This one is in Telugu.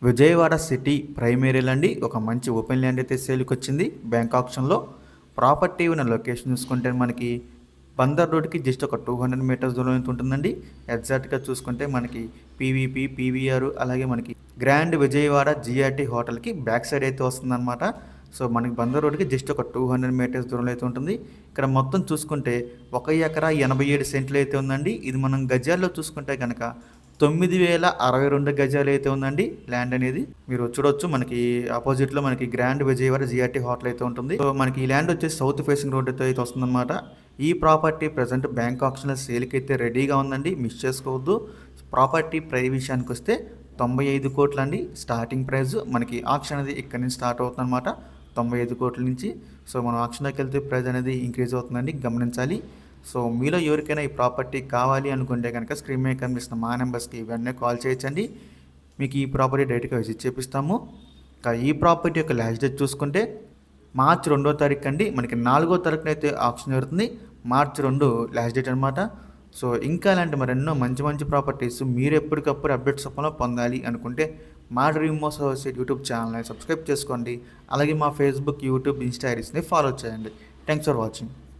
విజయవాడ సిటీ ప్రైమ్ ఏరియాలో అండి ఒక మంచి ఓపెన్ ల్యాండ్ అయితే సేల్కి వచ్చింది బ్యాంక్ ఆప్షన్లో. ప్రాపర్టీ ఉన్న లొకేషన్ చూసుకుంటే మనకి బందర్ రోడ్కి జస్ట్ ఒక 200 మీటర్స్ దూరం అయితే ఉంటుందండి. ఎగ్జాక్ట్గా చూసుకుంటే మనకి పీవీపీ, పీవీఆర్ అలాగే మనకి గ్రాండ్ విజయవాడ జిఆర్టీ హోటల్కి బ్యాక్ సైడ్ అయితే వస్తుందన్నమాట. సో మనకి బందర్ రోడ్కి జస్ట్ ఒక 200 మీటర్స్ దూరంలో అయితే ఉంటుంది. ఇక్కడ మొత్తం చూసుకుంటే 1 ఎకరా 87 సెంట్లు అయితే ఉందండి. ఇది మనం గజాల్లో చూసుకుంటే కనుక 9062 గజాలు అయితే ఉందండి ల్యాండ్ అనేది. మీరు చూడొచ్చు మనకి ఆపోజిట్లో మనకి గ్రాండ్ విజయవాడ జిఆర్టీ హోటల్ అయితే ఉంటుంది. సో మనకి ఈ ల్యాండ్ వచ్చేసి సౌత్ ఫేసింగ్ రోడ్ అయితే వస్తుందన్నమాట. ఈ ప్రాపర్టీ ప్రజెంట్ బ్యాంక్ ఆప్షన్లో సేల్కి అయితే రెడీగా ఉందండి, మిస్ చేసుకోవద్దు. ప్రాపర్టీ ప్రైస్ విషయానికి వస్తే 95 కోట్లు అండి స్టార్టింగ్ ప్రైస్. మనకి ఆప్షన్ అనేది ఇక్కడ నుంచి స్టార్ట్ అవుతుంది అనమాట, 95 కోట్ల నుంచి. సో మనం ఆప్షన్లోకి వెళ్తే ప్రైస్ అనేది ఇంక్రీజ్ అవుతుందండి, గమనించాలి. సో మీలో ఎవరికైనా ఈ ప్రాపర్టీ కావాలి అనుకుంటే కనుక స్క్రీన్ మీద కనిపిస్తున్న మా నెంబర్స్కి వెంటనే కాల్ చేయొచ్చండి. మీకు ఈ ప్రాపర్టీ డైరెక్ట్గా విజిట్ చేపిస్తాము. ఇంకా ఈ ప్రాపర్టీ యొక్క లాస్ట్ డేట్ చూసుకుంటే మార్చి 2వ తారీఖు అండి. మనకి 4వ తారీఖున అయితే ఆప్షన్ జరుగుతుంది. మార్చి 2 లాస్ట్ డేట్ అనమాట. సో ఇంకా ఇలాంటి మరెన్నో మంచి మంచి ప్రాపర్టీస్ మీరు ఎప్పటికప్పుడు అప్డేట్స్ రూపంలో పొందాలి అనుకుంటే మా డ్రీమ్ హౌస్ అసోసియేట్ యూట్యూబ్ ఛానల్ని సబ్స్క్రైబ్ చేసుకోండి. అలాగే మా ఫేస్బుక్, యూట్యూబ్, ఇన్స్టా ఐడీస్ని ఫాలో చేయండి. Thanks for watching.